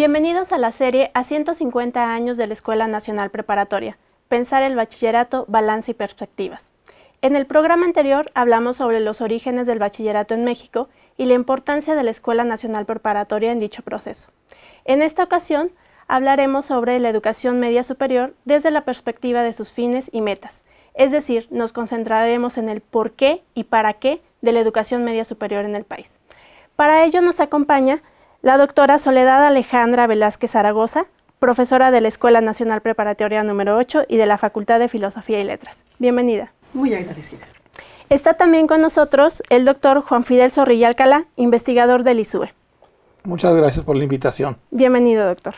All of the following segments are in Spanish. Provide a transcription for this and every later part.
Bienvenidos a la serie A 150 años de la Escuela Nacional Preparatoria, Pensar el Bachillerato, Balance y Perspectivas. En el programa anterior hablamos sobre los orígenes del bachillerato en México y la importancia de la Escuela Nacional Preparatoria en dicho proceso. En esta ocasión hablaremos sobre la educación media superior desde la perspectiva de sus fines y metas, es decir, nos concentraremos en el por qué y para qué de la educación media superior en el país. Para ello nos acompaña la doctora Soledad Alejandra Velázquez Zaragoza, profesora de la Escuela Nacional Preparatoria número 8 y de la Facultad de Filosofía y Letras. Bienvenida. Muy agradecida. Está también con nosotros el doctor Juan Fidel Zorrilla Alcalá, investigador del ISUE. Muchas gracias por la invitación. Bienvenido, doctor.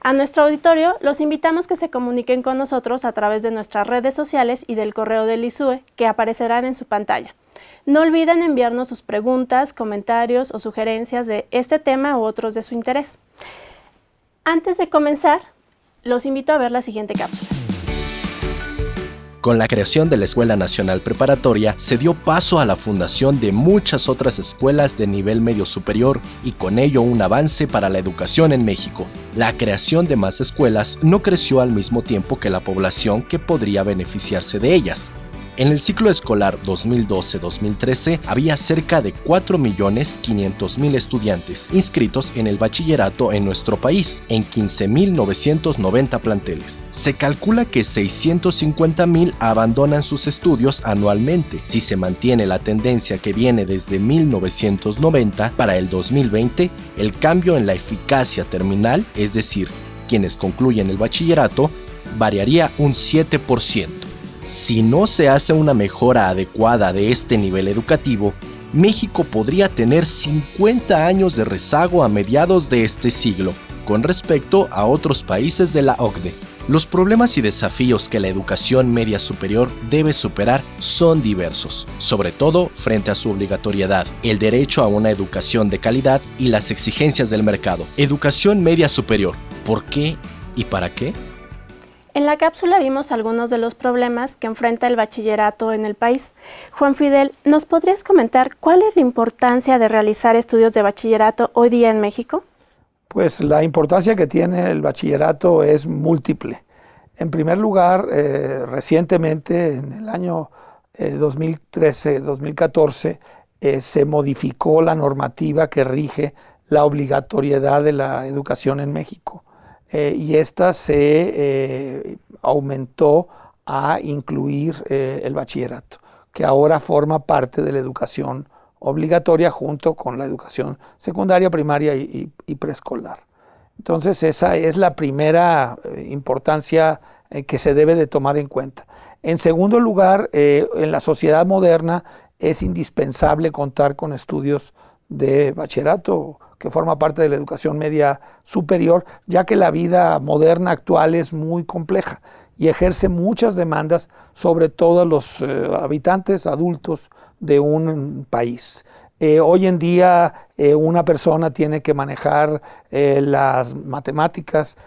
A nuestro auditorio los invitamos que se comuniquen con nosotros a través de nuestras redes sociales y del correo del ISUE que aparecerán en su pantalla. No olviden enviarnos sus preguntas, comentarios o sugerencias de este tema u otros de su interés. Antes de comenzar, los invito a ver la siguiente cápsula. Con la creación de la Escuela Nacional Preparatoria, se dio paso a la fundación de muchas otras escuelas de nivel medio superior y con ello un avance para la educación en México. La creación de más escuelas no creció al mismo tiempo que la población que podría beneficiarse de ellas. En el ciclo escolar 2012-2013 había cerca de 4.500.000 estudiantes inscritos en el bachillerato en nuestro país, en 15.990 planteles. Se calcula que 650.000 abandonan sus estudios anualmente. Si se mantiene la tendencia que viene desde 1990, para el 2020, el cambio en la eficacia terminal, es decir, quienes concluyen el bachillerato, variaría un 7%. Si no se hace una mejora adecuada de este nivel educativo, México podría tener 50 años de rezago a mediados de este siglo, con respecto a otros países de la OCDE. Los problemas y desafíos que la educación media superior debe superar son diversos, sobre todo frente a su obligatoriedad, el derecho a una educación de calidad y las exigencias del mercado. Educación media superior, ¿por qué y para qué? En la cápsula vimos algunos de los problemas que enfrenta el bachillerato en el país. Juan Fidel, ¿nos podrías comentar cuál es la importancia de realizar estudios de bachillerato hoy día en México? Pues la importancia que tiene el bachillerato es múltiple. En primer lugar, recientemente, en el año 2013-2014, se modificó la normativa que rige la obligatoriedad de la educación en México. Y esta se aumentó a incluir el bachillerato, que ahora forma parte de la educación obligatoria junto con la educación secundaria, primaria y preescolar. Entonces esa es la primera importancia que se debe de tomar en cuenta. En segundo lugar, en la sociedad moderna es indispensable contar con estudios de bachillerato que forma parte de la educación media superior, ya que la vida moderna actual es muy compleja y ejerce muchas demandas sobre todos los habitantes adultos de un país. Hoy en día una persona tiene que manejar las matemáticas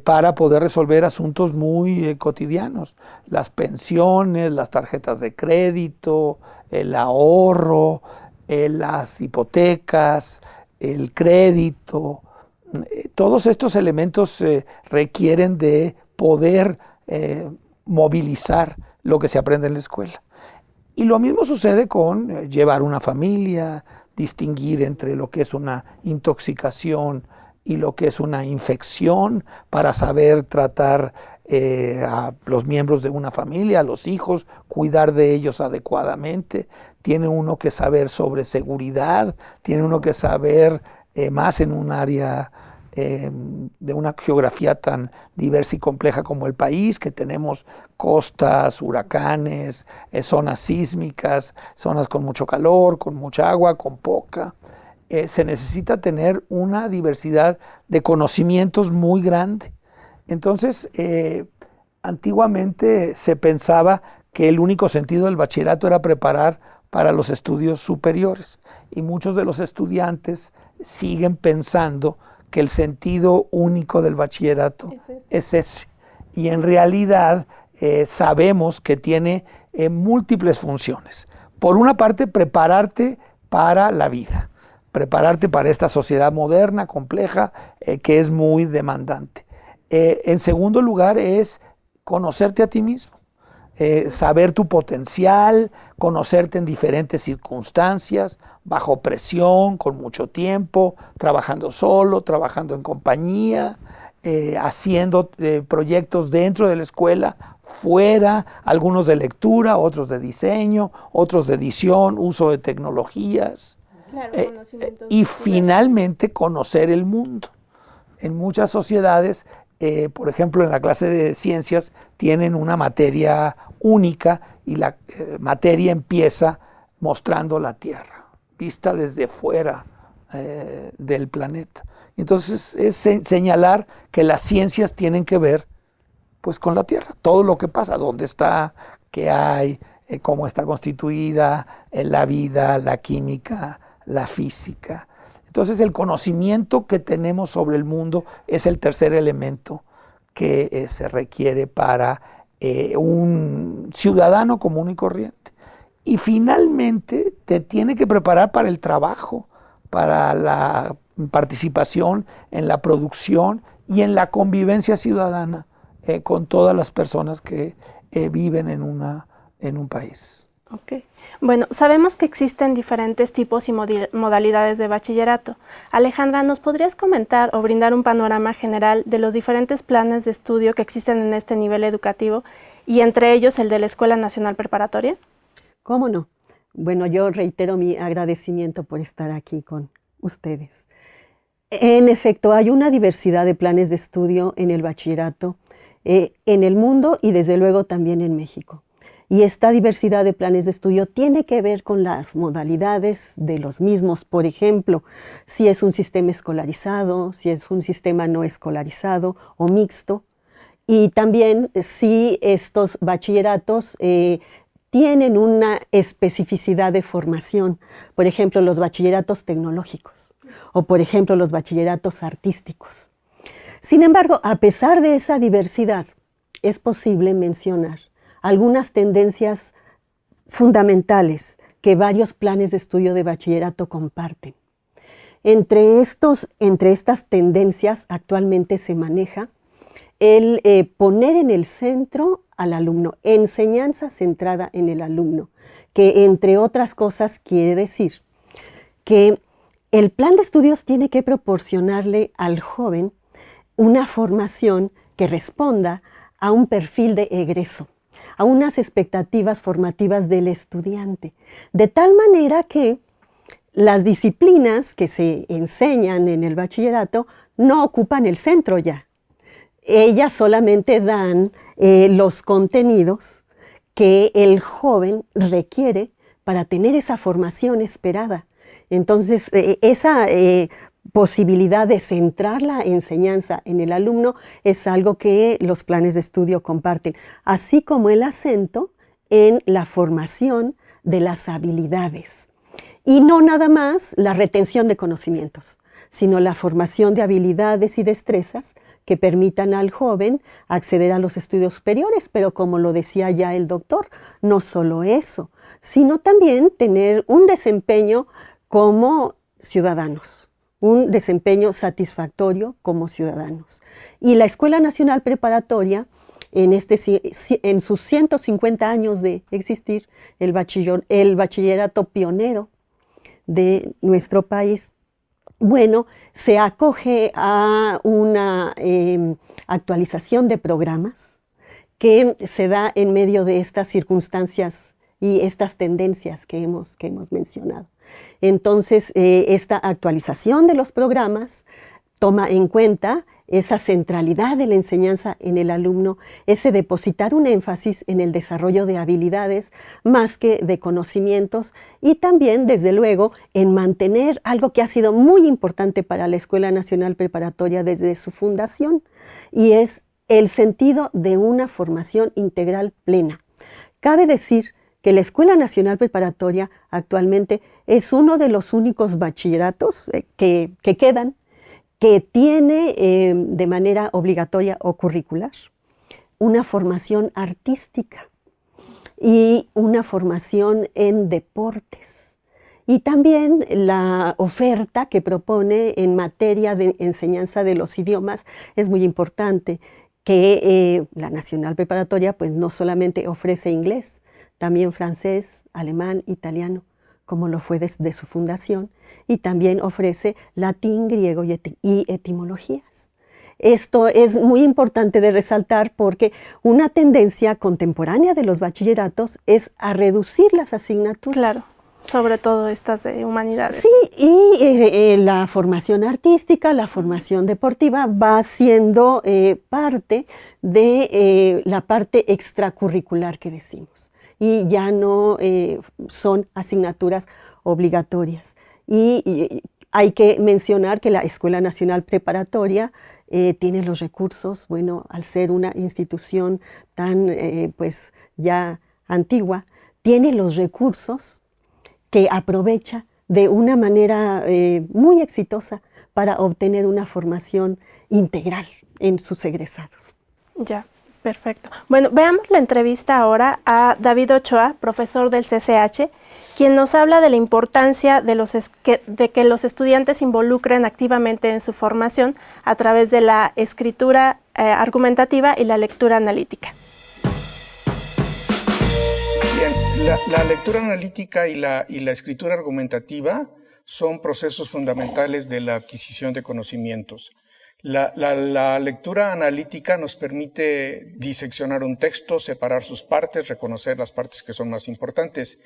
para poder resolver asuntos muy cotidianos, las pensiones, las tarjetas de crédito, el ahorro, las hipotecas, el crédito. Todos estos elementos requieren de poder movilizar lo que se aprende en la escuela. Y lo mismo sucede con llevar una familia, distinguir entre lo que es una intoxicación y lo que es una infección para saber tratar a los miembros de una familia, a los hijos, cuidar de ellos adecuadamente. Tiene uno que saber sobre seguridad, tiene uno que saber más en un área de una geografía tan diversa y compleja como el país, que tenemos costas, huracanes, zonas sísmicas, zonas con mucho calor, con mucha agua, con poca. Se necesita tener una diversidad de conocimientos muy grande. Entonces, antiguamente se pensaba que el único sentido del bachillerato era preparar para los estudios superiores, y muchos de los estudiantes siguen pensando que el sentido único del bachillerato es ese. Y en realidad sabemos que tiene múltiples funciones. Por una parte, prepararte para la vida, prepararte para esta sociedad moderna, compleja, que es muy demandante. En segundo lugar es conocerte a ti mismo, saber tu potencial, conocerte en diferentes circunstancias, bajo presión, con mucho tiempo, trabajando solo, trabajando en compañía, haciendo proyectos dentro de la escuela, fuera, algunos de lectura, otros de diseño, otros de edición, uso de tecnologías. Claro, Y finalmente conocer el mundo. En muchas sociedades, por ejemplo, en la clase de ciencias tienen una materia única y la materia empieza mostrando la Tierra, vista desde fuera del planeta. Entonces es señalar que las ciencias tienen que ver pues con la Tierra, todo lo que pasa, dónde está, qué hay, cómo está constituida la vida, la química, la física. Entonces el conocimiento que tenemos sobre el mundo es el tercer elemento que se requiere para un ciudadano común y corriente. Y finalmente te tiene que preparar para el trabajo, para la participación en la producción y en la convivencia ciudadana con todas las personas que viven en un país. Ok. Bueno, sabemos que existen diferentes tipos y modalidades de bachillerato. Alejandra, ¿nos podrías comentar o brindar un panorama general de los diferentes planes de estudio que existen en este nivel educativo y entre ellos el de la Escuela Nacional Preparatoria? ¿Cómo no? Bueno, yo reitero mi agradecimiento por estar aquí con ustedes. En efecto, hay una diversidad de planes de estudio en el bachillerato, en el mundo y desde luego también en México. Y esta diversidad de planes de estudio tiene que ver con las modalidades de los mismos. Por ejemplo, si es un sistema escolarizado, si es un sistema no escolarizado o mixto. Y también si estos bachilleratos tienen una especificidad de formación. Por ejemplo, los bachilleratos tecnológicos o, por ejemplo, los bachilleratos artísticos. Sin embargo, a pesar de esa diversidad, es posible mencionar algunas tendencias fundamentales que varios planes de estudio de bachillerato comparten. Entre estas tendencias actualmente se maneja el poner en el centro al alumno, enseñanza centrada en el alumno, que entre otras cosas quiere decir que el plan de estudios tiene que proporcionarle al joven una formación que responda a un perfil de egreso, a unas expectativas formativas del estudiante, de tal manera que las disciplinas que se enseñan en el bachillerato no ocupan el centro ya. Ellas solamente dan los contenidos que el joven requiere para tener esa formación esperada. Entonces, esa posibilidad de centrar la enseñanza en el alumno es algo que los planes de estudio comparten, así como el acento en la formación de las habilidades. Y no nada más la retención de conocimientos, sino la formación de habilidades y destrezas que permitan al joven acceder a los estudios superiores, pero como lo decía ya el doctor, no solo eso, sino también tener un desempeño como ciudadanos, un desempeño satisfactorio como ciudadanos. Y la Escuela Nacional Preparatoria, en sus 150 años de existir, el bachillerato pionero de nuestro país, bueno, se acoge a una actualización de programas que se da en medio de estas circunstancias y estas tendencias que hemos mencionado. Entonces, esta actualización de los programas toma en cuenta esa centralidad de la enseñanza en el alumno, ese depositar un énfasis en el desarrollo de habilidades más que de conocimientos y también, desde luego, en mantener algo que ha sido muy importante para la Escuela Nacional Preparatoria desde su fundación, y es el sentido de una formación integral plena. Cabe decir que la Escuela Nacional Preparatoria actualmente es uno de los únicos bachilleratos que quedan, que tiene de manera obligatoria o curricular una formación artística y una formación en deportes Y también la oferta que propone en materia de enseñanza de los idiomas es muy importante, que la Nacional Preparatoria pues no solamente ofrece inglés, también francés, alemán, italiano, como lo fue desde su fundación, y también ofrece latín, griego y etimologías. Esto es muy importante de resaltar porque una tendencia contemporánea de los bachilleratos es a reducir las asignaturas. Claro, sobre todo estas de humanidades. Sí, y la formación artística, la formación deportiva va siendo parte de la parte extracurricular que decimos. Y ya no son asignaturas obligatorias. Y hay que mencionar que la Escuela Nacional Preparatoria tiene los recursos, bueno, al ser una institución tan pues ya antigua, tiene los recursos que aprovecha de una manera muy exitosa para obtener una formación integral en sus egresados. Ya, perfecto. Bueno, veamos la entrevista ahora a David Ochoa, profesor del CCH, quien nos habla de la importancia de que los estudiantes se involucren activamente en su formación a través de la escritura argumentativa y la lectura analítica. Bien, la lectura analítica y la escritura argumentativa son procesos fundamentales de la adquisición de conocimientos. La lectura analítica nos permite diseccionar un texto, separar sus partes, reconocer las partes que son más importantes.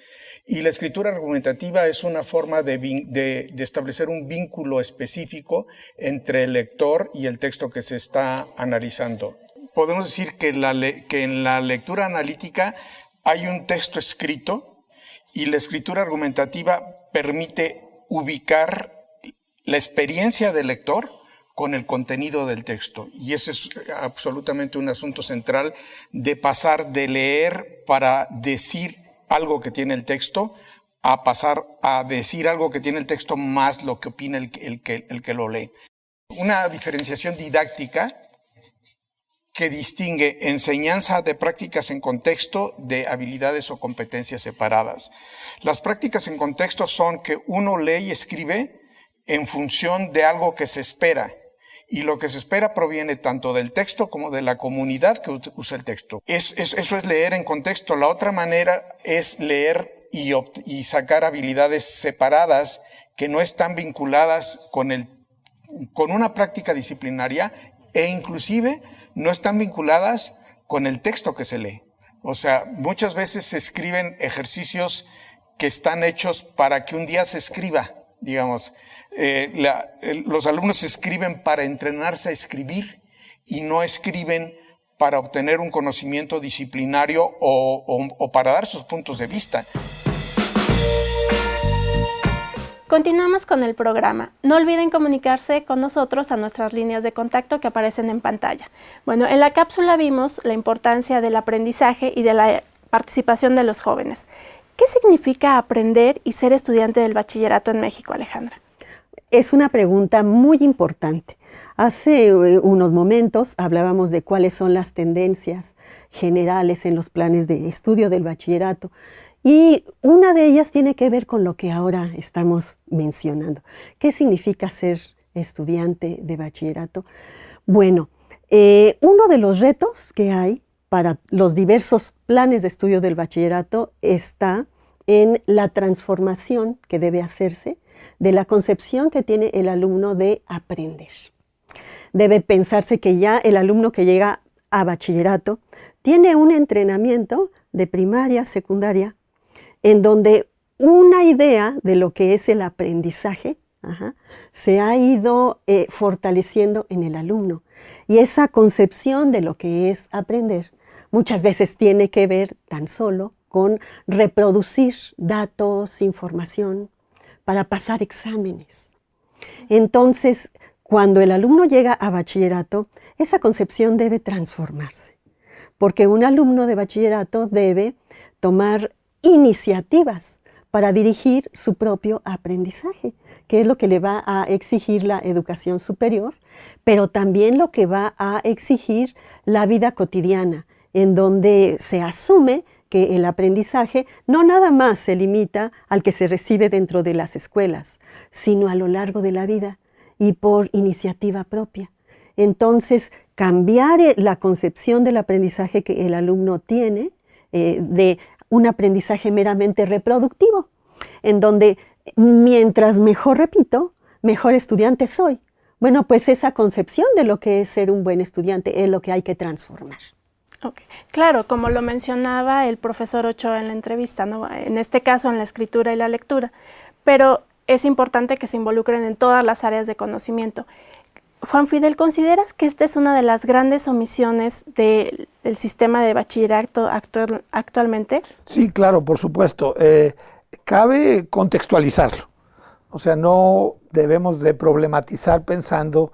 Y la escritura argumentativa es una forma de establecer un vínculo específico entre el lector y el texto que se está analizando. Podemos decir que en la lectura analítica hay un texto escrito y la escritura argumentativa permite ubicar la experiencia del lector con el contenido del texto. Y ese es absolutamente un asunto central de pasar de leer para decir algo que tiene el texto a pasar a decir algo que tiene el texto más lo que opina el que lo lee. Una diferenciación didáctica que distingue enseñanza de prácticas en contexto de habilidades o competencias separadas. Las prácticas en contexto son que uno lee y escribe en función de algo que se espera. Y lo que se espera proviene tanto del texto como de la comunidad que usa el texto. Eso es leer en contexto. La otra manera es leer y sacar habilidades separadas que no están vinculadas con una práctica disciplinaria e inclusive no están vinculadas con el texto que se lee. O sea, muchas veces se escriben ejercicios que están hechos para que un día se escriba. Digamos, los alumnos escriben para entrenarse a escribir y no escriben para obtener un conocimiento disciplinario o para dar sus puntos de vista. Continuamos con el programa. No olviden comunicarse con nosotros a nuestras líneas de contacto que aparecen en pantalla. Bueno, en la cápsula vimos la importancia del aprendizaje y de la participación de los jóvenes. ¿Qué significa aprender y ser estudiante del bachillerato en México, Alejandra? Es una pregunta muy importante. Hace unos momentos hablábamos de cuáles son las tendencias generales en los planes de estudio del bachillerato y una de ellas tiene que ver con lo que ahora estamos mencionando. ¿Qué significa ser estudiante de bachillerato? Bueno, uno de los retos que hay para los diversos planes de estudio del bachillerato está en la transformación que debe hacerse de la concepción que tiene el alumno de aprender. Debe pensarse que ya el alumno que llega a bachillerato tiene un entrenamiento de primaria, secundaria, en donde una idea de lo que es el aprendizaje se ha ido fortaleciendo en el alumno. Y esa concepción de lo que es aprender muchas veces tiene que ver tan solo con reproducir datos, información, para pasar exámenes. Entonces, cuando el alumno llega a bachillerato, esa concepción debe transformarse, porque un alumno de bachillerato debe tomar iniciativas para dirigir su propio aprendizaje, que es lo que le va a exigir la educación superior, pero también lo que va a exigir la vida cotidiana, en donde se asume que el aprendizaje no nada más se limita al que se recibe dentro de las escuelas, sino a lo largo de la vida y por iniciativa propia. Entonces, cambiar la concepción del aprendizaje que el alumno tiene, de un aprendizaje meramente reproductivo, en donde mientras mejor repito, mejor estudiante soy. Bueno, pues esa concepción de lo que es ser un buen estudiante es lo que hay que transformar. Okay. Claro, como lo mencionaba el profesor Ochoa en la entrevista, ¿no? En este caso en la escritura y la lectura, pero es importante que se involucren en todas las áreas de conocimiento. Juan Fidel, ¿consideras que esta es una de las grandes omisiones del sistema de bachillerato actualmente? Sí, claro, por supuesto. Cabe contextualizarlo. O sea, no debemos de problematizar pensando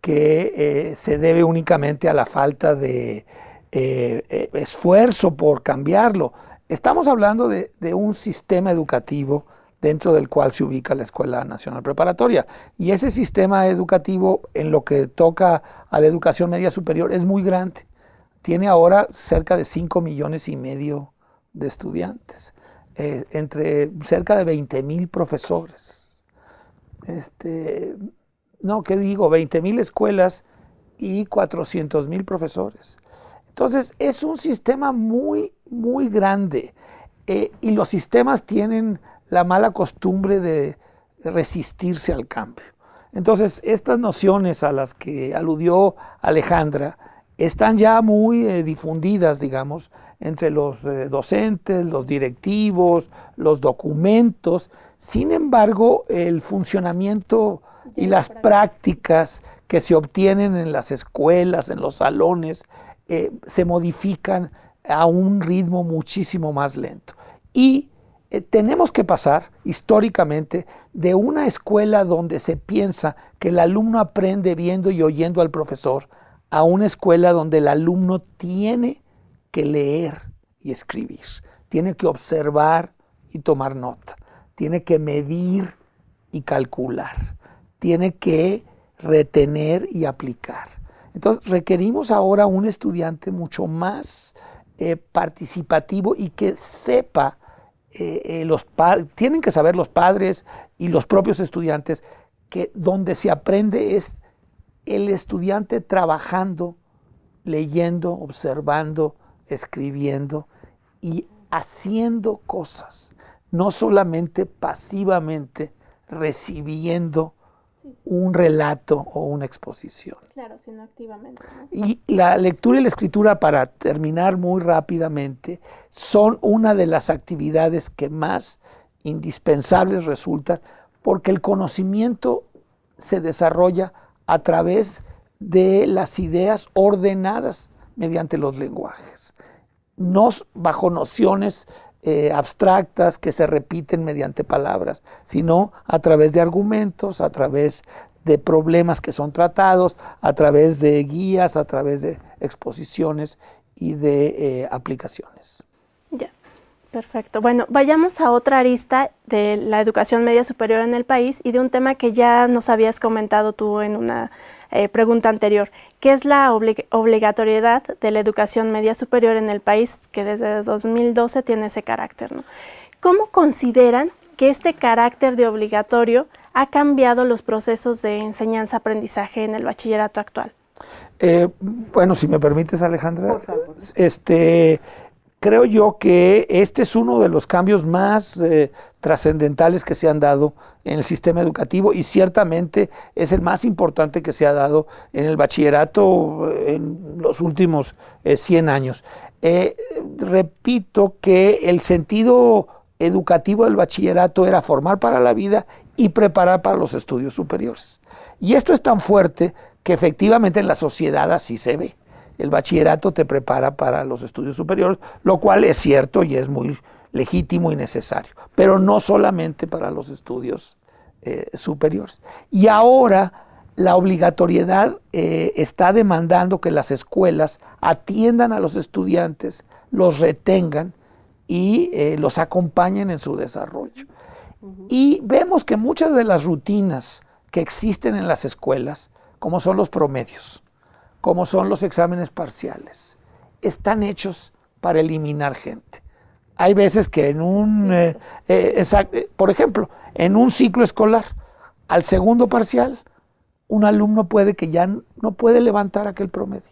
que se debe únicamente a la falta de esfuerzo por cambiarlo. Estamos hablando de un sistema educativo dentro del cual se ubica la Escuela Nacional Preparatoria. Y ese sistema educativo, en lo que toca a la educación media superior, es muy grande. Tiene ahora cerca de 5,5 millones de estudiantes, entre cerca de 20,000 profesores. No, ¿qué digo? 20,000 escuelas y 400,000 profesores. Entonces, es un sistema muy, muy grande. Y los sistemas tienen la mala costumbre de resistirse al cambio. Entonces, estas nociones a las que aludió Alejandra están ya muy difundidas, digamos, entre los docentes, los directivos, los documentos. Sin embargo, el funcionamiento y las prácticas que se obtienen en las escuelas, en los salones, se modifican a un ritmo muchísimo más lento. Y tenemos que pasar históricamente de una escuela donde se piensa que el alumno aprende viendo y oyendo al profesor a una escuela donde el alumno tiene que leer y escribir, tiene que observar y tomar nota, tiene que medir y calcular, tiene que retener y aplicar. Entonces requerimos ahora un estudiante mucho más participativo y que sepa, tienen que saber los padres y los propios estudiantes que donde se aprende es el estudiante trabajando, leyendo, observando, escribiendo y haciendo cosas, no solamente pasivamente recibiendo un relato o una exposición. Claro, sino activamente, ¿no? Y la lectura y la escritura, para terminar muy rápidamente, son una de las actividades que más indispensables resultan, porque el conocimiento se desarrolla a través de las ideas ordenadas mediante los lenguajes, no bajo nociones abstractas que se repiten mediante palabras, sino a través de argumentos, a través de problemas que son tratados, a través de guías, a través de exposiciones y de aplicaciones. Ya, perfecto. Bueno, vayamos a otra arista de la educación media superior en el país y de un tema que ya nos habías comentado tú en una pregunta anterior, que es la obligatoriedad de la educación media superior en el país, que desde 2012 tiene ese carácter, ¿no? ¿Cómo consideran que este carácter de obligatorio ha cambiado los procesos de enseñanza-aprendizaje en el bachillerato actual? Bueno, si me permites, Alejandra, por favor. Creo yo que este es uno de los cambios más trascendentales que se han dado en el sistema educativo y ciertamente es el más importante que se ha dado en el bachillerato en los últimos 100 años. Repito que el sentido educativo del bachillerato era formar para la vida y preparar para los estudios superiores. Y esto es tan fuerte que efectivamente en la sociedad así se ve. El bachillerato te prepara para los estudios superiores, lo cual es cierto y es muy legítimo y necesario, pero no solamente para los estudios superiores. Y ahora la obligatoriedad está demandando que las escuelas atiendan a los estudiantes, los retengan y los acompañen en su desarrollo. Y vemos que muchas de las rutinas que existen en las escuelas, como son los promedios, como son los exámenes parciales, están hechos para eliminar gente, Hay veces que por ejemplo, en un ciclo escolar, al segundo parcial, un alumno puede que ya no puede levantar aquel promedio.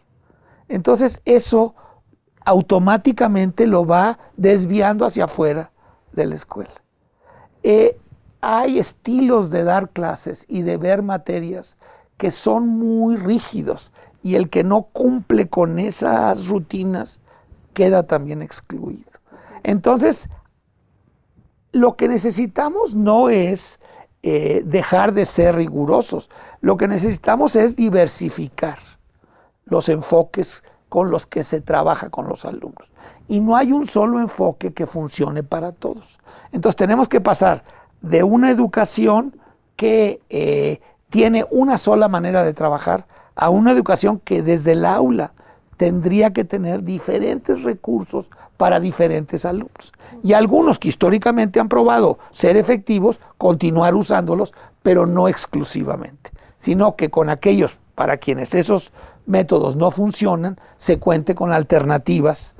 Entonces eso automáticamente lo va desviando hacia afuera de la escuela. Hay estilos de dar clases y de ver materias que son muy rígidos y el que no cumple con esas rutinas queda también excluido. Entonces, lo que necesitamos no es dejar de ser rigurosos, lo que necesitamos es diversificar los enfoques con los que se trabaja con los alumnos. Y no hay un solo enfoque que funcione para todos. Entonces tenemos que pasar de una educación que tiene una sola manera de trabajar a una educación que desde el aula tendría que tener diferentes recursos para diferentes alumnos. Y algunos que históricamente han probado ser efectivos, continuar usándolos, pero no exclusivamente, sino que con aquellos para quienes esos métodos no funcionan, se cuente con alternativas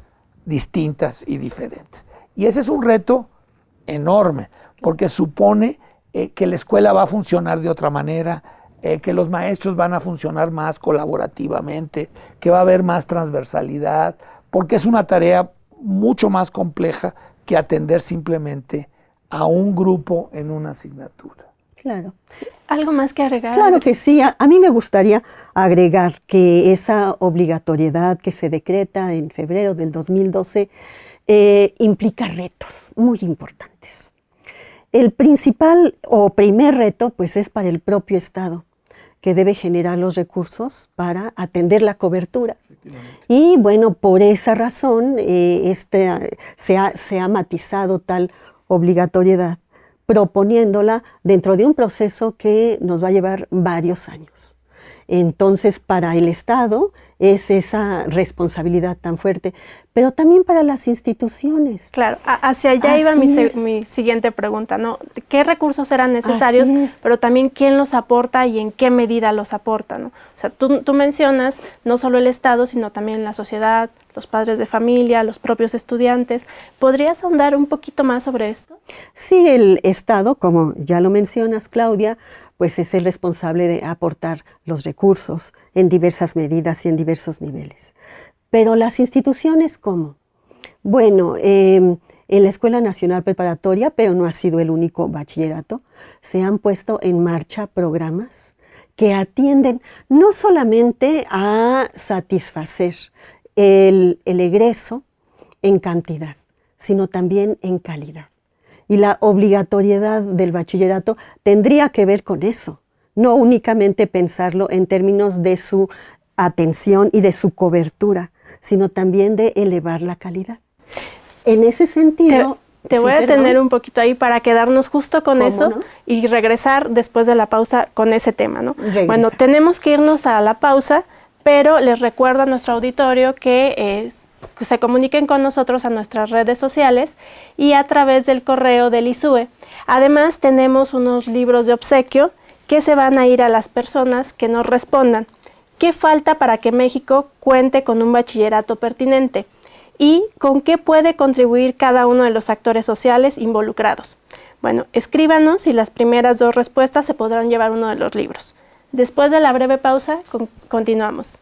distintas y diferentes. Y ese es un reto enorme, porque supone que la escuela va a funcionar de otra manera, que los maestros van a funcionar más colaborativamente, que va a haber más transversalidad, porque es una tarea mucho más compleja que atender simplemente a un grupo en una asignatura. Claro. Sí. ¿Algo más que agregar? Claro que sí. A mí me gustaría agregar que esa obligatoriedad que se decreta en febrero del 2012 implica retos muy importantes. El principal o primer reto pues es para el propio Estado, que debe generar los recursos para atender la cobertura. Y bueno, por esa razón se ha matizado tal obligatoriedad, proponiéndola dentro de un proceso que nos va a llevar varios años. Entonces, para el Estado es esa responsabilidad tan fuerte, pero también para las instituciones. Claro, hacia allá iba mi siguiente pregunta, ¿no? ¿Qué recursos serán necesarios? Pero también quién los aporta y en qué medida los aporta, ¿no? O sea, tú mencionas no solo el Estado, sino también la sociedad, los padres de familia, los propios estudiantes. ¿Podrías ahondar un poquito más sobre esto? Sí, el Estado, como ya lo mencionas, Claudia, pues es el responsable de aportar los recursos en diversas medidas y en diversos niveles. Pero las instituciones, ¿cómo? Bueno, en la Escuela Nacional Preparatoria, pero no ha sido el único bachillerato, se han puesto en marcha programas que atienden no solamente a satisfacer el egreso en cantidad, sino también en calidad. Y la obligatoriedad del bachillerato tendría que ver con eso, no únicamente pensarlo en términos de su atención y de su cobertura, sino también de elevar la calidad. En ese sentido... Te voy a detener un poquito ahí para quedarnos justo con eso, ¿no? Y regresar después de la pausa con ese tema, ¿no? Bueno, tenemos que irnos a la pausa, pero les recuerdo a nuestro auditorio que se comuniquen con nosotros a nuestras redes sociales y a través del correo del ISUE. Además, tenemos unos libros de obsequio que se van a ir a las personas que nos respondan. ¿Qué falta para que México cuente con un bachillerato pertinente? ¿Y con qué puede contribuir cada uno de los actores sociales involucrados? Bueno, escríbanos y las primeras 2 respuestas se podrán llevar uno de los libros. Después de la breve pausa, continuamos.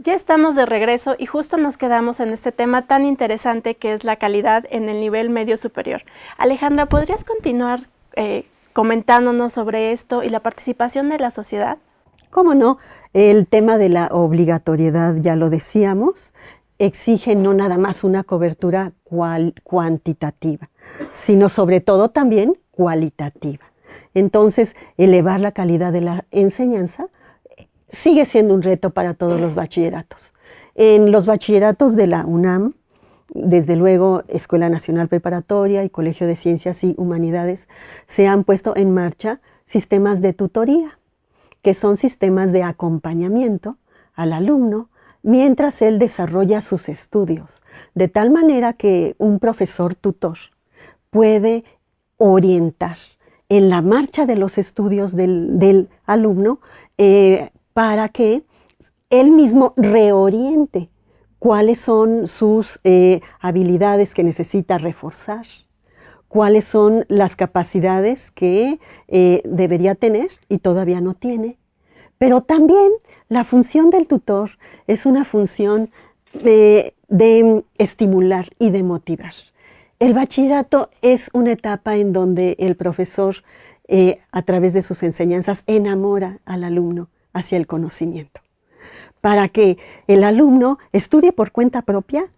Ya estamos de regreso y justo nos quedamos en este tema tan interesante que es la calidad en el nivel medio superior. Alejandra, ¿podrías continuar comentándonos sobre esto y la participación de la sociedad? ¿Cómo no? El tema de la obligatoriedad, ya lo decíamos, exige no nada más una cobertura cuantitativa, sino sobre todo también cualitativa. Entonces, elevar la calidad de la enseñanza sigue siendo un reto para todos los bachilleratos. En los bachilleratos de la UNAM, desde luego Escuela Nacional Preparatoria y Colegio de Ciencias y Humanidades, se han puesto en marcha sistemas de tutoría, que son sistemas de acompañamiento al alumno mientras él desarrolla sus estudios, de tal manera que un profesor tutor puede orientar en la marcha de los estudios del alumno para que él mismo reoriente cuáles son sus habilidades que necesita reforzar, cuáles son las capacidades que debería tener y todavía no tiene. Pero también la función del tutor es una función de estimular y de motivar. El bachillerato es una etapa en donde el profesor, a través de sus enseñanzas, enamora al alumno hacia el conocimiento. Para que el alumno estudie por cuenta propia,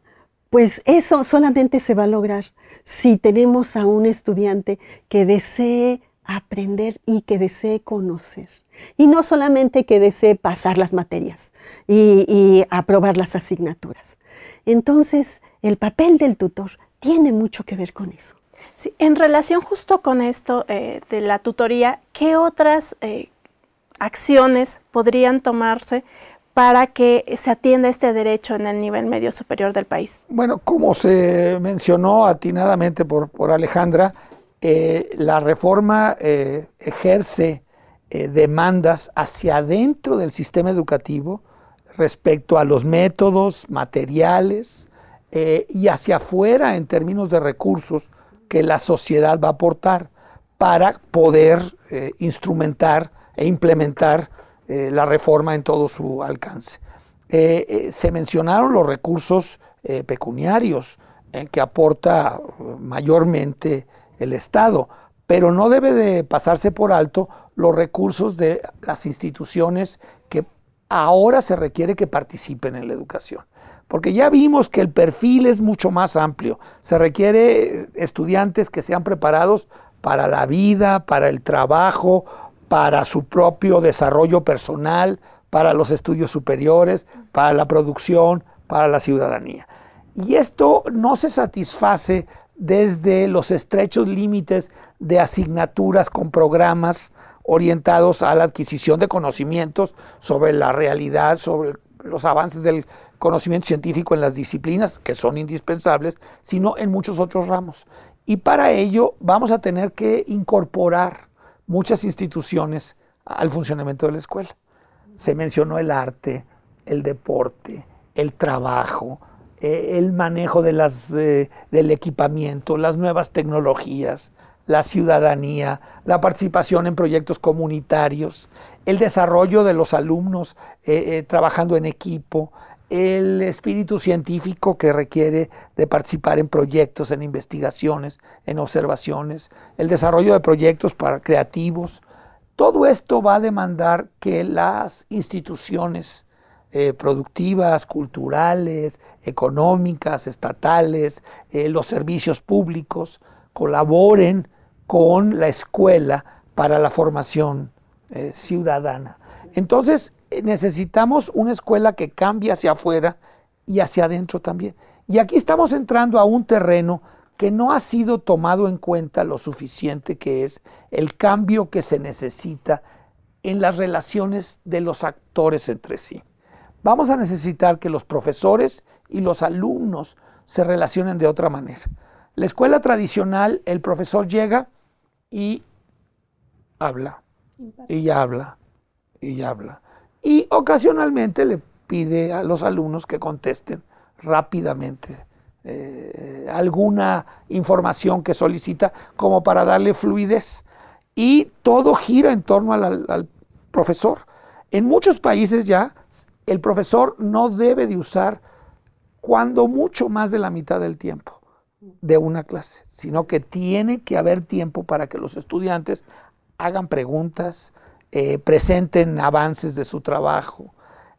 pues eso solamente se va a lograr si tenemos a un estudiante que desee aprender y que desee conocer. Y no solamente que desee pasar las materias y aprobar las asignaturas. Entonces, el papel del tutor tiene mucho que ver con eso. Sí, en relación justo con esto de la tutoría, ¿qué otras acciones podrían tomarse para que se atienda este derecho en el nivel medio superior del país? Bueno, como se mencionó atinadamente por Alejandra, la reforma ejerce demandas hacia adentro del sistema educativo respecto a los métodos, materiales y hacia afuera en términos de recursos que la sociedad va a aportar para poder instrumentar e implementar la reforma en todo su alcance. Se mencionaron los recursos pecuniarios que aporta mayormente el Estado, pero no debe de pasarse por alto los recursos de las instituciones que ahora se requiere que participen en la educación. Porque ya vimos que el perfil es mucho más amplio. Se requiere estudiantes que sean preparados para la vida, para el trabajo, para su propio desarrollo personal, para los estudios superiores, para la producción, para la ciudadanía. Y esto no se satisface desde los estrechos límites de asignaturas con programas orientados a la adquisición de conocimientos sobre la realidad, sobre los avances del conocimiento científico en las disciplinas, que son indispensables, sino en muchos otros ramos. Y para ello vamos a tener que incorporar muchas instituciones al funcionamiento de la escuela. Se mencionó el arte, el deporte, el trabajo, el manejo de del equipamiento, las nuevas tecnologías, la ciudadanía, la participación en proyectos comunitarios, el desarrollo de los alumnos trabajando en equipo, el espíritu científico que requiere de participar en proyectos, en investigaciones, en observaciones, el desarrollo de proyectos para creativos. Todo esto va a demandar que las instituciones productivas, culturales, económicas, estatales, los servicios públicos, colaboren con la escuela para la formación ciudadana. Entonces, necesitamos una escuela que cambie hacia afuera y hacia adentro también. Y aquí estamos entrando a un terreno que no ha sido tomado en cuenta lo suficiente, que es el cambio que se necesita en las relaciones de los actores entre sí. Vamos a necesitar que los profesores y los alumnos se relacionen de otra manera. La escuela tradicional, el profesor llega y habla, y habla, y habla. Y ocasionalmente le pide a los alumnos que contesten rápidamente alguna información que solicita como para darle fluidez. Y todo gira en torno al profesor. En muchos países ya el profesor no debe de usar cuando mucho más de la mitad del tiempo de una clase, sino que tiene que haber tiempo para que los estudiantes hagan preguntas, presenten avances de su trabajo.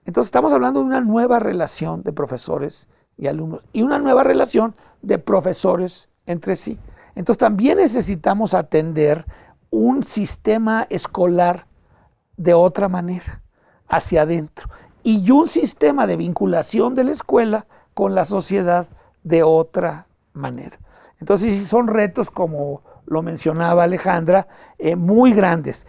Entonces estamos hablando de una nueva relación de profesores y alumnos y una nueva relación de profesores entre sí. Entonces también necesitamos atender un sistema escolar de otra manera, hacia adentro, y un sistema de vinculación de la escuela con la sociedad de otra manera. Entonces sí son retos, como lo mencionaba Alejandra, muy grandes.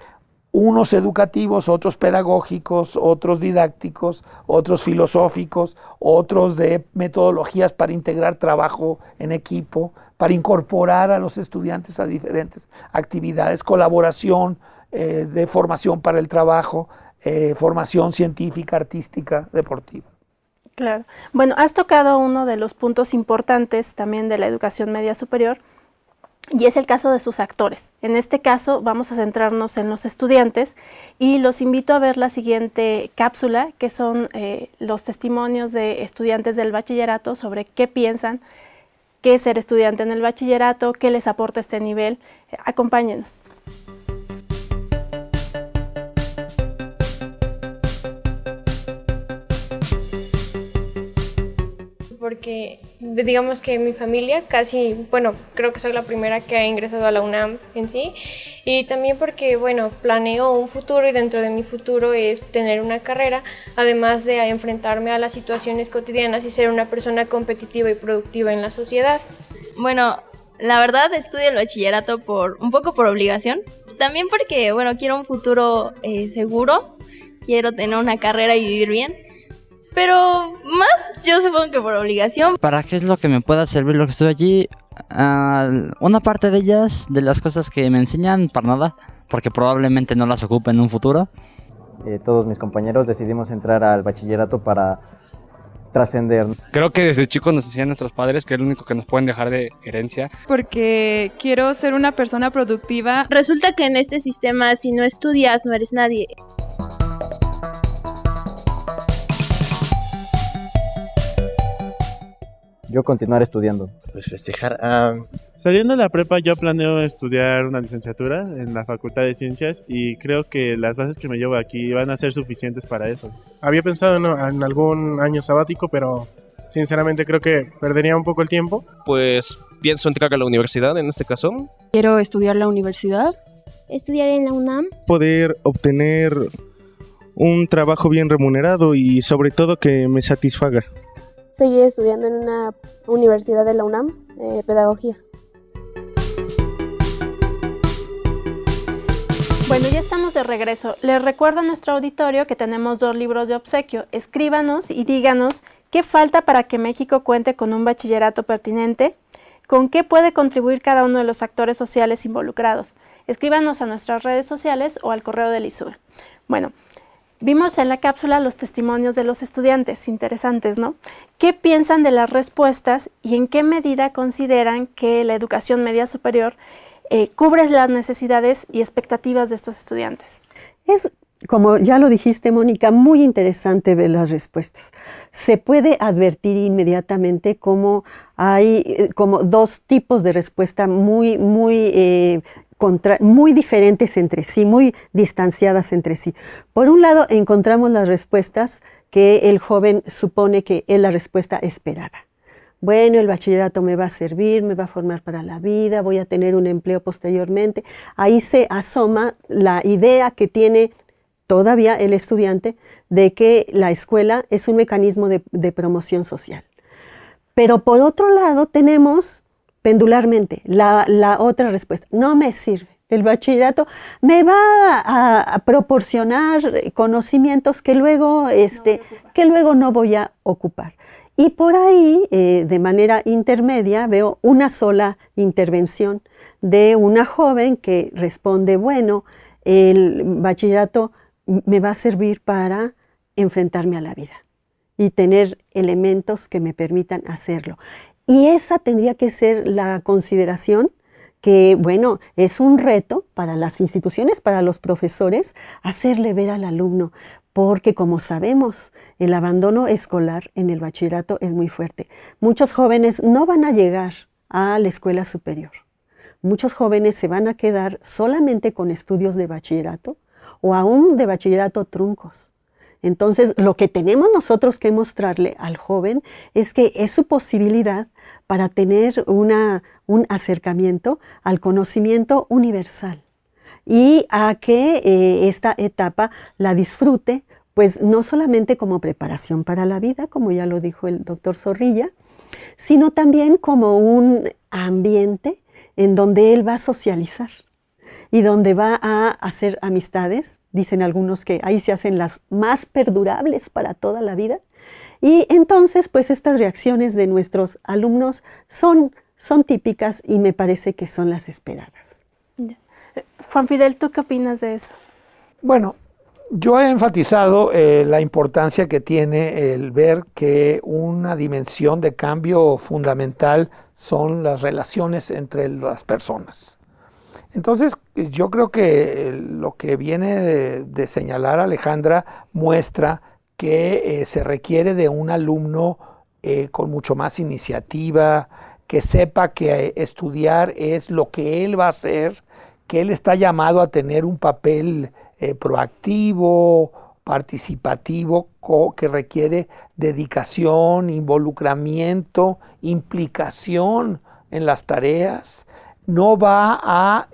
Unos educativos, otros pedagógicos, otros didácticos, otros filosóficos, otros de metodologías para integrar trabajo en equipo, para incorporar a los estudiantes a diferentes actividades, colaboración, de formación para el trabajo, formación científica, artística, deportiva. Claro. Bueno, has tocado uno de los puntos importantes también de la educación media superior, y es el caso de sus actores. En este caso vamos a centrarnos en los estudiantes y los invito a ver la siguiente cápsula, que son los testimonios de estudiantes del bachillerato sobre qué piensan, qué es ser estudiante en el bachillerato, qué les aporta este nivel. Acompáñenos. Porque digamos que mi familia casi, bueno, creo que soy la primera que ha ingresado a la UNAM en sí, y también porque, bueno, planeo un futuro y dentro de mi futuro es tener una carrera, además de enfrentarme a las situaciones cotidianas y ser una persona competitiva y productiva en la sociedad. Bueno, la verdad estudio el bachillerato un poco por obligación, también porque, bueno, quiero un futuro seguro, quiero tener una carrera y vivir bien. Pero más yo supongo que por obligación. ¿Para qué es lo que me pueda servir lo que estoy allí? Una parte de ellas, de las cosas que me enseñan, para nada, porque probablemente no las ocupe en un futuro. Todos mis compañeros decidimos entrar al bachillerato para trascender. Creo que desde chicos nos enseñan nuestros padres que es lo único que nos pueden dejar de herencia. Porque quiero ser una persona productiva. Resulta que en este sistema, si no estudias, no eres nadie. Yo continuar estudiando. Pues festejar. Saliendo de la prepa yo planeo estudiar una licenciatura en la Facultad de Ciencias y creo que las bases que me llevo aquí van a ser suficientes para eso. Había pensado en algún año sabático, pero sinceramente creo que perdería un poco el tiempo. Pues pienso entrar a la universidad en este caso. Quiero estudiar la universidad. Estudiar en la UNAM. Poder obtener un trabajo bien remunerado y sobre todo que me satisfaga. Seguir estudiando en una universidad de la UNAM, pedagogía. Bueno, ya estamos de regreso. Les recuerdo a nuestro auditorio que tenemos 2 libros de obsequio. Escríbanos y díganos qué falta para que México cuente con un bachillerato pertinente, con qué puede contribuir cada uno de los actores sociales involucrados. Escríbanos a nuestras redes sociales o al correo del ISUR. Bueno, vimos en la cápsula los testimonios de los estudiantes, interesantes, ¿no? ¿Qué piensan de las respuestas y en qué medida consideran que la educación media superior cubre las necesidades y expectativas de estos estudiantes? Es, como ya lo dijiste, Mónica, muy interesante ver las respuestas. Se puede advertir inmediatamente cómo hay como 2 tipos de respuesta muy diferentes entre sí, muy distanciadas entre sí. Por un lado, encontramos las respuestas que el joven supone que es la respuesta esperada. Bueno, el bachillerato me va a servir, me va a formar para la vida, voy a tener un empleo posteriormente. Ahí se asoma la idea que tiene todavía el estudiante de que la escuela es un mecanismo de promoción social. Pero por otro lado tenemos pendularmente la otra respuesta: no me sirve. El bachillerato me va a proporcionar conocimientos que luego no voy a ocupar. Y por ahí, de manera intermedia, veo una sola intervención de una joven que responde: bueno, el bachillerato me va a servir para enfrentarme a la vida y tener elementos que me permitan hacerlo. Y esa tendría que ser la consideración, que, bueno, es un reto para las instituciones, para los profesores, hacerle ver al alumno: porque como sabemos, el abandono escolar en el bachillerato es muy fuerte. Muchos jóvenes no van a llegar a la escuela superior. Muchos jóvenes se van a quedar solamente con estudios de bachillerato o aún de bachillerato truncos. Entonces, lo que tenemos nosotros que mostrarle al joven es que es su posibilidad para tener un acercamiento al conocimiento universal y a que esta etapa la disfrute, pues no solamente como preparación para la vida, como ya lo dijo el doctor Zorrilla, sino también como un ambiente en donde él va a socializar y donde va a hacer amistades. Dicen algunos que ahí se hacen las más perdurables para toda la vida. Y entonces, pues estas reacciones de nuestros alumnos son típicas y me parece que son las esperadas. Juan Fidel, ¿tú qué opinas de eso? Bueno, yo he enfatizado la importancia que tiene el ver que una dimensión de cambio fundamental son las relaciones entre las personas. Entonces, yo creo que lo que viene de señalar Alejandra muestra que se requiere de un alumno con mucho más iniciativa, que sepa que estudiar es lo que él va a hacer, que él está llamado a tener un papel proactivo, participativo, que requiere dedicación, involucramiento, implicación en las tareas. No va a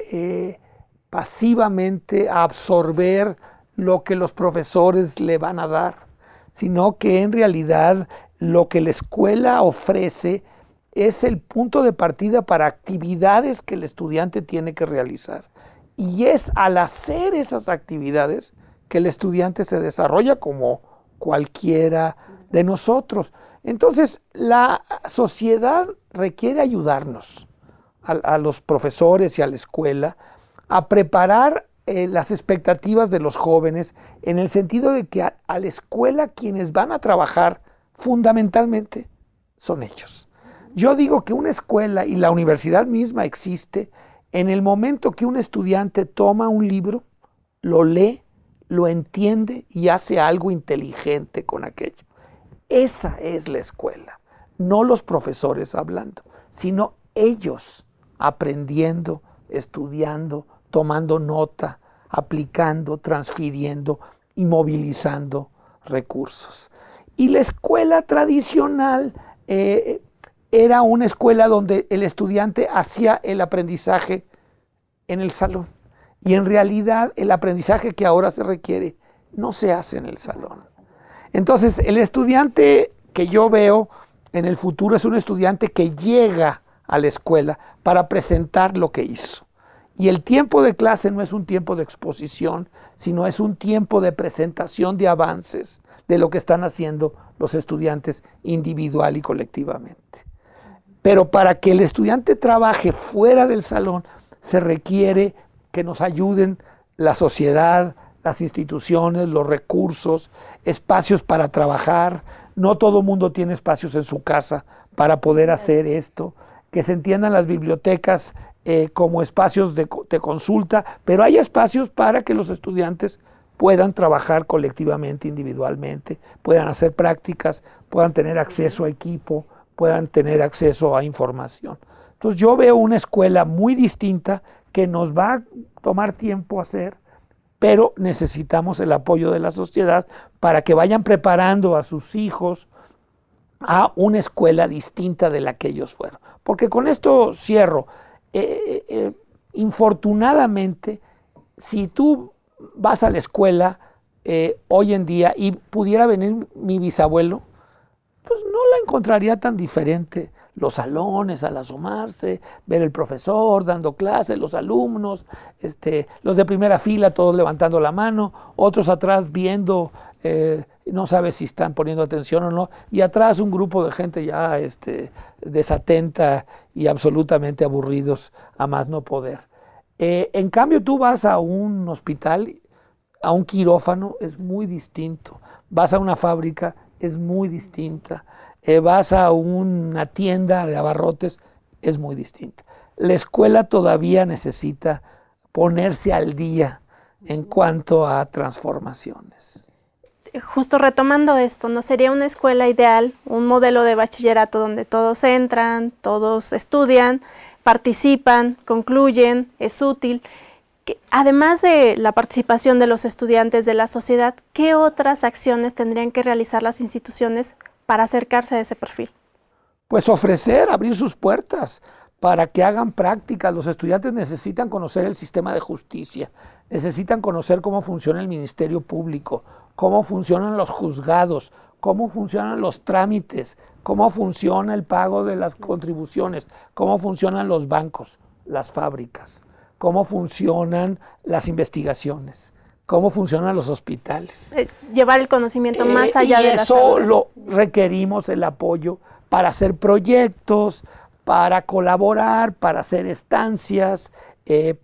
pasivamente a absorber lo que los profesores le van a dar, sino que en realidad lo que la escuela ofrece es el punto de partida para actividades que el estudiante tiene que realizar. Y es al hacer esas actividades que el estudiante se desarrolla como cualquiera de nosotros. Entonces, la sociedad requiere ayudarnos a los profesores y a la escuela a preparar las expectativas de los jóvenes en el sentido de que a la escuela quienes van a trabajar fundamentalmente son ellos. Yo digo que una escuela y la universidad misma existe en el momento que un estudiante toma un libro, lo lee, lo entiende y hace algo inteligente con aquello. Esa es la escuela, no los profesores hablando, sino ellos aprendiendo, estudiando, tomando nota, aplicando, transfiriendo y movilizando recursos. Y la escuela tradicional era una escuela donde el estudiante hacía el aprendizaje en el salón. Y en realidad el aprendizaje que ahora se requiere no se hace en el salón. Entonces el estudiante que yo veo en el futuro es un estudiante que llega a la escuela para presentar lo que hizo. Y el tiempo de clase no es un tiempo de exposición, sino es un tiempo de presentación de avances de lo que están haciendo los estudiantes individual y colectivamente. Pero para que el estudiante trabaje fuera del salón, se requiere que nos ayuden la sociedad, las instituciones, los recursos, espacios para trabajar. No todo mundo tiene espacios en su casa para poder hacer esto. Que se entiendan las bibliotecas como espacios de consulta, pero hay espacios para que los estudiantes puedan trabajar colectivamente, individualmente, puedan hacer prácticas, puedan tener acceso a equipo, puedan tener acceso a información. Entonces yo veo una escuela muy distinta que nos va a tomar tiempo hacer, pero necesitamos el apoyo de la sociedad para que vayan preparando a sus hijos a una escuela distinta de la que ellos fueron. Porque con esto cierro. Infortunadamente, si tú vas a la escuela hoy en día y pudiera venir mi bisabuelo, pues no la encontraría tan diferente. Los salones al asomarse, ver el profesor dando clases, los alumnos, los de primera fila todos levantando la mano, otros atrás viendo, no sabe si están poniendo atención o no, y atrás un grupo de gente ya desatenta y absolutamente aburridos a más no poder. En cambio tú vas a un hospital, a un quirófano, es muy distinto. Vas a una fábrica, es muy distinta. Vas a una tienda de abarrotes, es muy distinta. La escuela todavía necesita ponerse al día en cuanto a transformaciones. justo retomando esto, ¿no sería una escuela ideal, un modelo de bachillerato donde todos entran, todos estudian, participan, concluyen, es útil? Que, además de la participación de los estudiantes de la sociedad, ¿qué otras acciones tendrían que realizar las instituciones para acercarse a ese perfil? Pues ofrecer, abrir sus puertas para que hagan prácticas. Los estudiantes necesitan conocer el sistema de justicia, necesitan conocer cómo funciona el Ministerio Público, cómo funcionan los juzgados, cómo funcionan los trámites, cómo funciona el pago de las contribuciones, cómo funcionan los bancos, las fábricas, cómo funcionan las investigaciones, cómo funcionan los hospitales. Llevar el conocimiento más allá de las aulas. Eso lo requerimos el apoyo para hacer proyectos, para colaborar, para hacer estancias,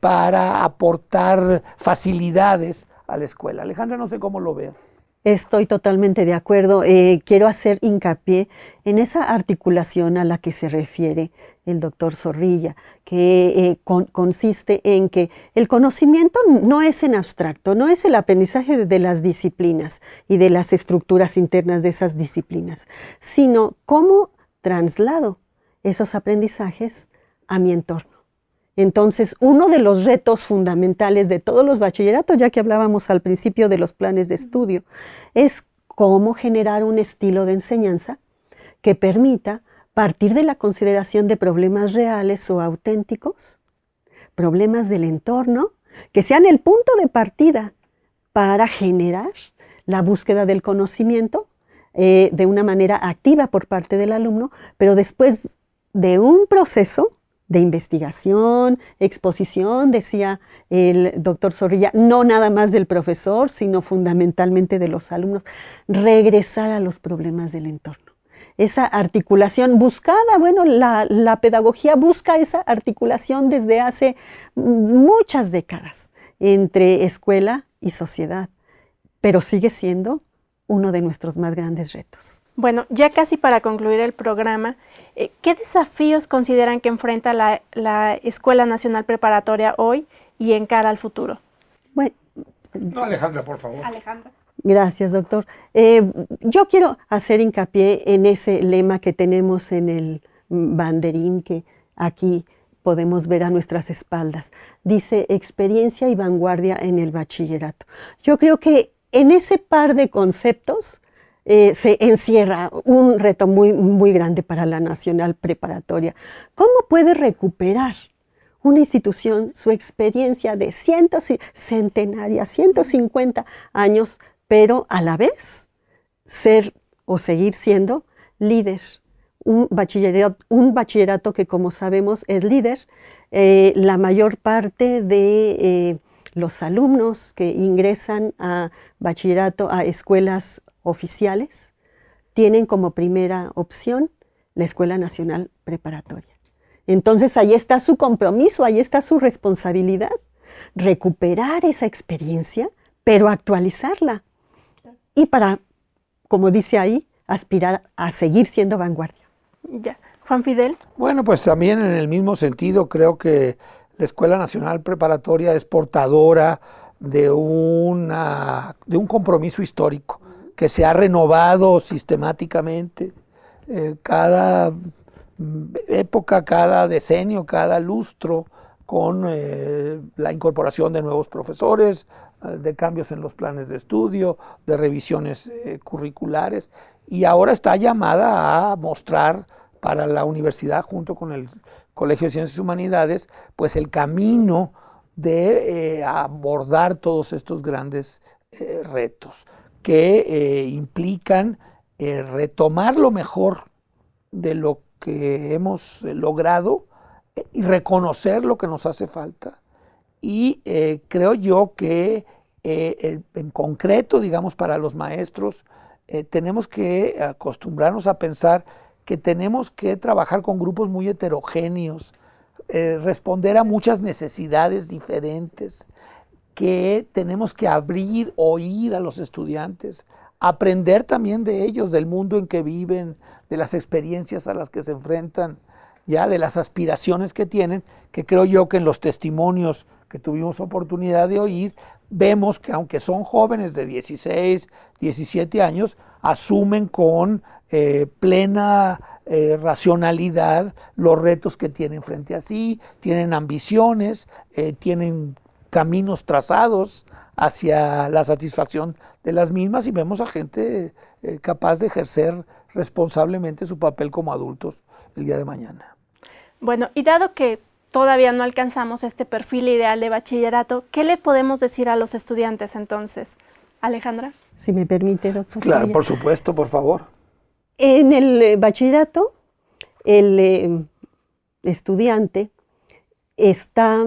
para aportar facilidades a la escuela. Alejandra, no sé cómo lo veas. Estoy totalmente de acuerdo. Quiero hacer hincapié en esa articulación a la que se refiere el doctor Zorrilla, que consiste en que el conocimiento no es en abstracto, no es el aprendizaje de las disciplinas y de las estructuras internas de esas disciplinas, sino cómo traslado esos aprendizajes a mi entorno. Entonces, uno de los retos fundamentales de todos los bachilleratos, ya que hablábamos al principio de los planes de estudio, es cómo generar un estilo de enseñanza que permita partir de la consideración de problemas reales o auténticos, problemas del entorno, que sean el punto de partida para generar la búsqueda del conocimiento de una manera activa por parte del alumno, pero después de un proceso de investigación, exposición, decía el doctor Zorrilla, no nada más del profesor, sino fundamentalmente de los alumnos, regresar a los problemas del entorno. Esa articulación buscada, bueno, la pedagogía busca esa articulación desde hace muchas décadas entre escuela y sociedad, pero sigue siendo uno de nuestros más grandes retos. Bueno, ya casi para concluir el programa, ¿qué desafíos consideran que enfrenta la Escuela Nacional Preparatoria hoy y encara al futuro? Bueno, no, Alejandra, por favor. Alejandra. Gracias, doctor. Yo quiero hacer hincapié en ese lema que tenemos en el banderín que aquí podemos ver a nuestras espaldas. Dice, experiencia y vanguardia en el bachillerato. Yo creo que en ese par de conceptos se encierra un reto muy grande para la Nacional Preparatoria. ¿Cómo puede recuperar una institución su experiencia de centenaria, 150 años, pero a la vez ser o seguir siendo líder? Un bachillerato que, como sabemos, es líder. La mayor parte de los alumnos que ingresan a bachillerato, a escuelas oficiales, tienen como primera opción la Escuela Nacional Preparatoria. Entonces ahí está su compromiso, ahí está su responsabilidad, recuperar esa experiencia, pero actualizarla. Y para, como dice ahí, aspirar a seguir siendo vanguardia. Ya. Juan Fidel. Bueno, pues también en el mismo sentido creo que la Escuela Nacional Preparatoria es portadora de un compromiso histórico que se ha renovado sistemáticamente cada época, cada decenio, cada lustro, con la incorporación de nuevos profesores, de cambios en los planes de estudio, de revisiones curriculares, y ahora está llamada a mostrar para la universidad, junto con el Colegio de Ciencias y Humanidades, pues el camino de abordar todos estos grandes retos que implican retomar lo mejor de lo que hemos logrado y reconocer lo que nos hace falta. Y creo yo que en concreto, digamos, para los maestros, tenemos que acostumbrarnos a pensar que tenemos que trabajar con grupos muy heterogéneos, responder a muchas necesidades diferentes, que tenemos que abrir, oír a los estudiantes, aprender también de ellos, del mundo en que viven, de las experiencias a las que se enfrentan, ya de las aspiraciones que tienen, que creo yo que en los testimonios que tuvimos oportunidad de oír, vemos que aunque son jóvenes de 16, 17 años, asumen con plena racionalidad los retos que tienen frente a sí, tienen ambiciones, tienen caminos trazados hacia la satisfacción de las mismas, y vemos a gente capaz de ejercer responsablemente su papel como adultos el día de mañana. Bueno, y dado que todavía no alcanzamos este perfil ideal de bachillerato, ¿qué le podemos decir a los estudiantes entonces? Alejandra. Si me permite, doctor. Claro, por supuesto, por favor. En el bachillerato, el estudiante está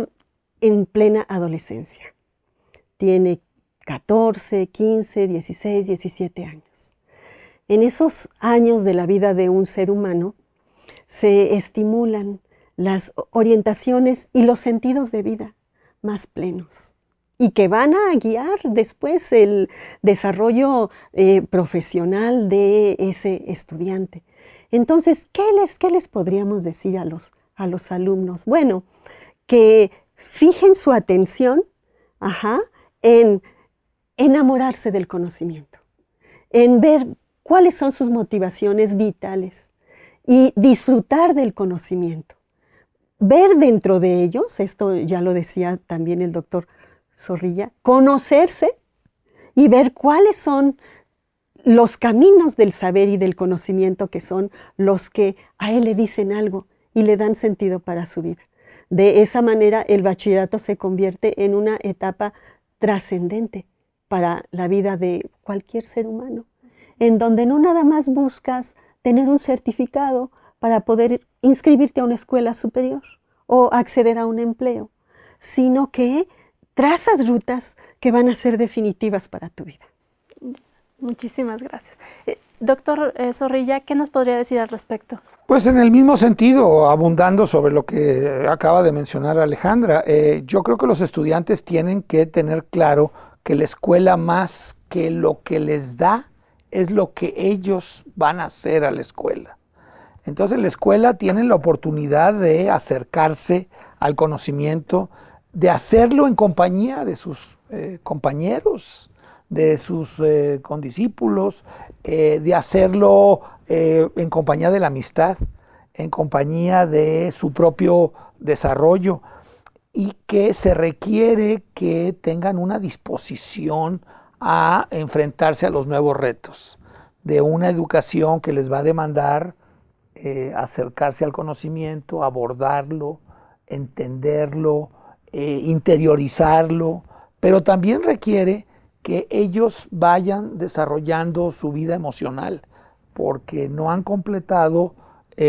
en plena adolescencia. Tiene 14, 15, 16, 17 años. En esos años de la vida de un ser humano se estimulan las orientaciones y los sentidos de vida más plenos y que van a guiar después el desarrollo profesional de ese estudiante. Entonces, ¿qué les podríamos decir a los alumnos? Bueno, que fijen su atención en enamorarse del conocimiento, en ver cuáles son sus motivaciones vitales y disfrutar del conocimiento. Ver dentro de ellos, esto ya lo decía también el doctor Zorrilla, conocerse y ver cuáles son los caminos del saber y del conocimiento que son los que a él le dicen algo y le dan sentido para su vida. De esa manera el bachillerato se convierte en una etapa trascendente para la vida de cualquier ser humano, en donde no nada más buscas tener un certificado para poder inscribirte a una escuela superior o acceder a un empleo, sino que trazas rutas que van a ser definitivas para tu vida. Muchísimas gracias. Doctor Zorrilla, ¿qué nos podría decir al respecto? Pues en el mismo sentido, abundando sobre lo que acaba de mencionar Alejandra, yo creo que los estudiantes tienen que tener claro que la escuela, más que lo que les da, es lo que ellos van a hacer a la escuela. Entonces la escuela tiene la oportunidad de acercarse al conocimiento, de hacerlo en compañía de sus compañeros, de sus condiscípulos, de hacerlo en compañía de la amistad, en compañía de su propio desarrollo, y que se requiere que tengan una disposición a enfrentarse a los nuevos retos de una educación que les va a demandar acercarse al conocimiento, abordarlo, entenderlo, interiorizarlo, pero también requiere que ellos vayan desarrollando su vida emocional, porque no han completado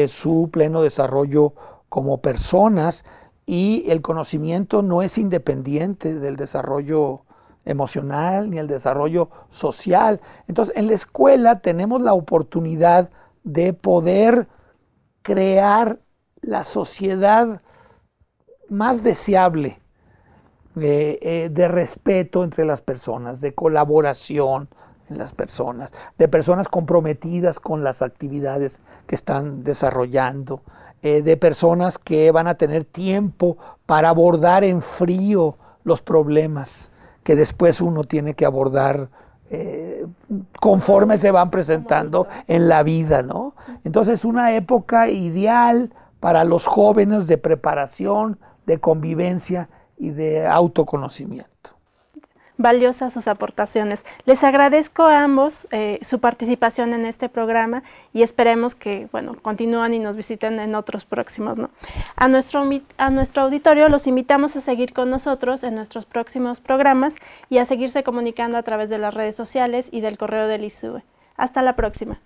su pleno desarrollo como personas, y el conocimiento no es independiente del desarrollo emocional ni el desarrollo social. Entonces, en la escuela tenemos la oportunidad de poder crear la sociedad más deseable, de respeto entre las personas, de colaboración en las personas, de personas comprometidas con las actividades que están desarrollando, de personas que van a tener tiempo para abordar en frío los problemas que después uno tiene que abordar conforme se van presentando en la vida, ¿no? Entonces, una época ideal para los jóvenes de preparación, de convivencia y de autoconocimiento. Valiosas sus aportaciones. Les agradezco a ambos su participación en este programa y esperemos que continúen y nos visiten en otros próximos, ¿no? A nuestro auditorio los invitamos a seguir con nosotros en nuestros próximos programas y a seguirse comunicando a través de las redes sociales y del correo del ISUBE. Hasta la próxima.